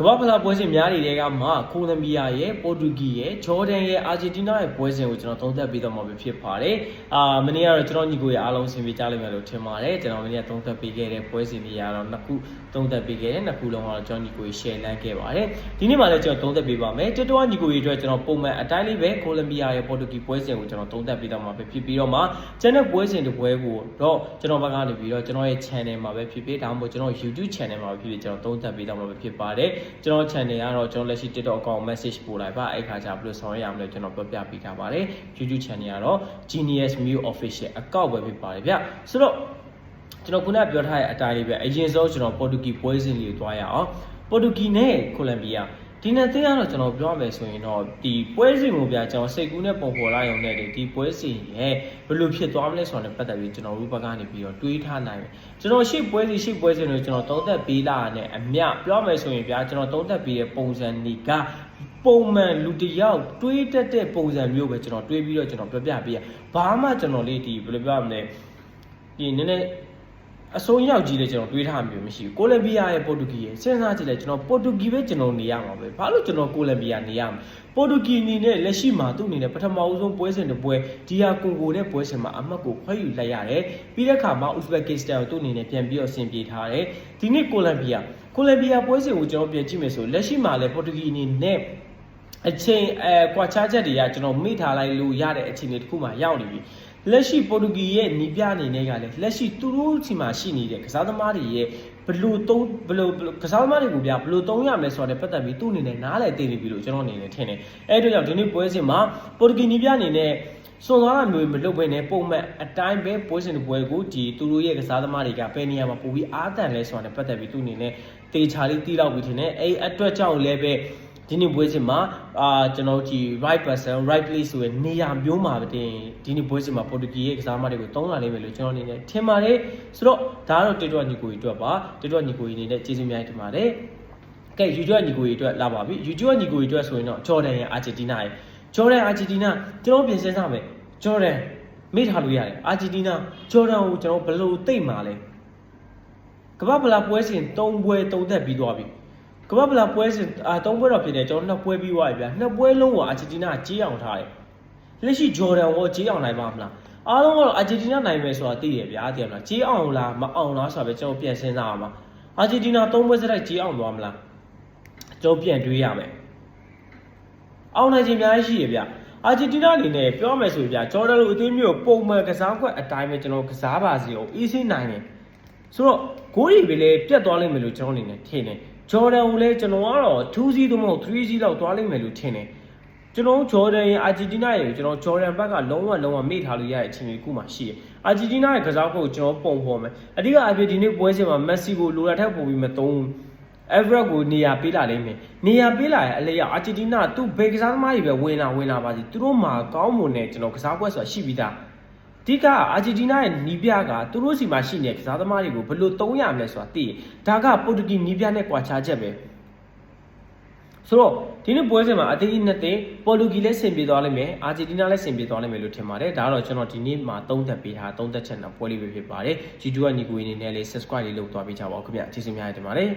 ကမ္ဘာဖလားပွဲစဉ်များနေတဲ့ကမှကိုလံဘီယာရဲ့ပေါ်တူဂီရဲ့ဂျော်ဒန်ရဲ့အာဂျင်တီးနားရဲ့ပွဲစဉ်ကိုကျွန်တော်သုံးသပ်ပေးတော့မှာဖြစ်ပါတယ်မနေ့ကတော့ကျွန်တော်ညီကိုရဲ့အားလုံးအဆင်ပြေကြလိမ့်မယ်လို့ထင်ပါတယ်ကျွန်တော်မနေ့ကသုံးသပ်ပေးခဲ့တဲ့ပွဲစဉ်တွေကတော့နှစ်ခုသုံးသပ်ပေးခဲ့တယ်နှစ်ခုလုံးကတော့ကျွန်တော်ညီကို share လမ်းခဲ့ပါတယ်ဒီနေ့မှလည်းကျွန်တော်သုံးသပ်ပေးပါမယ်တစ်တော့ညီကိုရဲ့အတွက်ကျွန်တော်ပုံမှန်အတိုင်းလေးပဲကိုလံဘီယာရဲ့ပေါ်တူဂီပွဲစဉ်ကိုကျွန်တော်သုံးသပ်ပေးတော့မှာဖြစ်ပြီးတော့မှကျန်တဲ့ပွဲစဉ်တစ်ပွဲကိုတော့ကျွန်တော်ဘက်ကနေပြီးတော့ကျွန်တော်ရဲ့ channel မှာပဲဖြစ်ဒါမှမဟုတ်ကျွန်တော် YouTube channel မှာပဲဖြစ်ကျွန်တော်သုံးသပ်ပေးတော့မှာဖြစ်ပါတယ်ကျွန်တော် channel ကတော့ကျွန်တော်လက်ရှိ TikTok account message ပို့လိုက်ပါအဲ့ခါကျဘယ်လိုဆောင်ရရမလဲကျွန်တော်ပြပြပေးထားပါတယ် YouTube channel ကတော့ Genius Mew Official account ပဲဖြစ်ပါတယ်ဗျဆိုတော့ကျွန်တော်ခုနပြောထားတဲ့အတိုင်းလေးပဲအရင်ဆုံးကျွန်တော်ပေါ်တူဂီပွဲစဉ်လေးကိုသွားရအောင်ပေါ်တူဂီနဲ့ကိုလံဘီယာဒီနေ့သိရတော့ကျွန်တော်ပြောမယ်ဆိုရင်တော့ဒီပွဲစဉ်ကိုပြကျွန်တော်စိတ်ကူးနဲ့ပုံဖော်လာရုံနဲ့ဒီပွဲစဉ်ရဲ့ဘယ်လိုဖြစ်သွားမလဲဆိုတော့ပတ်သက်ပြီးကျွန်တော်တို့ဘက်ကနေပြီးတော့တွေးထားနိုင်တယ်ကျွန်တော်ရှေ့ပွဲစဉ်တွေကျွန်တော်သုံးသပ်ပေးလာတဲ့အမြပြောမယ်ဆိုရင်ဗျာကျွန်တော်သုံးသပ်ပေးတဲ့ပုံစံတွေကပုံမှန်လူတယောက်တွေးတတ်တဲ့ပုံစံမျိုးပဲကျွန်တော်တွေးပြီးတော့ကျွန်တော်ပြောပြပေးရဘာမှကျွန်တော်လေးဒီဘယ်လိုပြောရမလဲဒီနည်းနည်းအစိုးရကြီးလည်းကျွန်တော်တွေးထားမျိုးမရှိဘူးကိုလံဘီယာရဲ့ပေါ်တူဂီရဲ့စဉ်းစားကြည့်လိုက်ကျွန်တော်ပေါ်တူဂီပဲကျွန်တော်နေရမှာပဲဘာလို့ကျွန်တော်ကိုလံဘီယာနေရမှာပေါ်တူဂီအနေနဲ့လက်ရှိမှာသူ့အနေနဲ့ပထမဦးဆုံးပွဲစဉ်တစ်ပွဲဒီယာကွန်ဂိုနဲ့ပွဲစဉ်မှာအမှတ်ကိုခွဲယူလိုက်ရတယ်ပြီးတဲ့အခါမှာဥဇဘက်ကစ္စတန်ကိုသူ့အနေနဲ့ပြန်ပြီးတော့ဆင်ပြေထားတယ်ဒီနေ့ကိုလံဘီယာပွဲစဉ်ကိုကျွန်တော်ပြန်ကြည့်မယ်ဆိုလက်ရှိမှာလည်းပေါ်တူဂီအနေနဲ့အချိန်ကွာခြားချက်တွေကကျွန်တော်မိထားလိုက်လို့ရတဲ့အခြေအနေတစ်ခုမှရောက်နေပြီလက်ရှိပေါ်တူဂီရဲ့နီးပြအနေနဲ့ကလည်းလက်ရှိသူတို့စီမှာရှိနေတဲ့ကစားသမားတွေရဲ့ဘလို့ကစားသမားတွေကိုဘလို့သုံးရမယ်ဆိုတော့ပတ်သက်ပြီးသူ့အနေနဲ့နားလည်သိနေပြီလို့ကျွန်တော်အနေနဲ့ထင်တယ်အဲ့အတွက်ကြောင့်ဒီနေ့ပွဲစဉ်မှာပေါ်တူဂီနီးပြအနေနဲ့စွန်သွားတာမျိုးမလုပ်ဘဲနဲ့ပုံမှန်အတိုင်းပဲပွဲစဉ်တစ်ပွဲကိုဒီသူတို့ရဲ့ကစားသမားတွေကဘယ်နေရာမှာပို့ပြီးအားတန်လဲဆိုတာနဲ့ပတ်သက်ပြီးသူ့အနေနဲ့တေချာလေးတီးလောက်ပြီးထင်တယ်အဲ့အတွက်ကြောင့်လည်းပဲဒီနေ့ပွဲစဉ်မှာကျွန်တော်ကြည့် right person right place ဆိုရယ်နေရာမျိုးမှာတင်ဒီနေ့ပွဲစဉ်မှာပေါ်တူဂီရဲ့ကစားသမားတွေကိုတုံးလာလိမ့်မယ်လို့ကျွန်တော်အနေနဲ့ထင်ပါတယ်ဆိုတော့ဒါကတော့တေတွညီကိုကြီးအတွက်ပါတေတွညီကိုကြီးအနေနဲ့ကျေးဇူးများတင်ပါတယ်ကဲ YouTube ညီကိုကြီးအတွက်လာပါပြီ YouTube ညီကိုကြီးအတွက်ဆိုရင်တော့ဂျော်ဒန်ရဲ့အာဂျင်တီးနားရဲ့ဂျော်ဒန်အာဂျင်တီးနားကျွန်တော်ပြင်ဆင်စားမယ်ဂျော်ဒန်မေ့ထားလို့ရတယ်အာဂျင်တီးနားဂျော်ဒန်ကိုကျွန်တော်ဘယ်လိုသိမ့်မှာလဲကမ္ဘာဖလားပွဲစဉ်3ပွဲ3သက်ပြီးသွားပြီကမ္ဘာဖလားပွဲစဉ်3ပွဲတော့ဖြစ်တယ်ကျွန်တော်2ပွဲပြီးသွားပြီဗျာ2ပွဲလုံးကိုအာဂျင်တီးနားကြေးအောင်ထားတယ်လက်ရှိဂျော်ဒန်ကိုကြေးအောင်နိုင်ပါမလားအားလုံးကတော့အာဂျင်တီးနားနိုင်မယ်ဆိုတာသိရဗျာသိရမလားကြေးအောင်လားမအောင်လားဆိုတာပဲကျွန်တော်ပြန်စဉ်းစားရမှာအာဂျင်တီးနား3ပွဲစတိုက်ကြေးအောင်သွားမလားကျွန်တော်ပြန်တွေးရမယ်အောင်နိုင်ခြင်းအများကြီးရှိရဗျာအာဂျင်တီးနားအနေနဲ့ပြောမယ်ဆိုရင်ဗျာဂျော်ဒန်လိုအသင်းမျိုးပုံမှန်ကစားကွက်အတိုင်းပဲကျွန်တော်ကစားပါစီအောင်အေးဆေးနိုင်တယ်ဆိုတော့ဂိုးတွေပဲလေပြတ်သွားလိမ့်မယ်လို့ကျွန်တော်အနေနဲ့ထင်တယ်ဂျော်ဒန်ကိုလည်းကျွန်တော်ကတော့ 2-0 သို့မဟုတ် 3-0 လောက်သွားလိမ့်မယ်လို့ထင်တယ်ကျွန်တော်ဂျော်ဒန်ရဲ့အာဂျင်တီးနားရဲ့ကျွန်တော်ဂျော်ဒန်ဘက်ကလုံးဝမေ့ထားလို့ရတဲ့အခြေအနေတစ်ခုမှရှိတယ်အာဂျင်တီးနားရဲ့ကစားဖို့ကျွန်တော်ပုံဖော်မယ်အဓိကအဖြစ်ဒီနေ့ပွဲစဉ်မှာမက်ဆီကိုလိုတာထက်ပိုပြီးမသုံးEverett ကိုနေရာပေးလာလိမ့်မယ်နေရာပေးလာရင်အလေရောက်အာဂျင်တီးနားသူဘယ်ကစားသမားတွေပဲဝင်လာပါစီသူတို့မှာကောင်းမွန်တဲ့ကျွန်တော်ကစားပွဲဆိုတာရှိပြီးသားဒီကအာဂျင်တီးနားရဲ့နီးပြကသူတို့စီမှာရှိနေတဲ့ကစားသမားတွေကိုဘယ်လိုသုံးရမလဲဆိုတာသိတယ်ဒါကပေါ်တူဂီနီးပြနဲ့ကွာခြားချက်ပဲဆိုတော့ဒီနေ့ပွဲစဉ်မှာအသင်းကြီးနှစ်သင်းပေါ်တူဂီလည်းဆင်ပြေသွားလိမ့်မယ်အာဂျင်တီးနားလည်းဆင်ပြေသွားလိမ့်မယ်လို့ထင်ပါတယ်ဒါကတော့ကျွန်တော်ဒီနေ့မှာသုံးသပ်ပေးထားသုံးသပ်ချက်နဲ့ပွဲလေးပဲဖြစ်ပါတယ် YouTube ကညီကိုအနေနဲ့လည်း subscribe လေးလုပ်သွားပေးကြပါဦးခင်ဗျကျေးဇူးများတင်ပါတယ်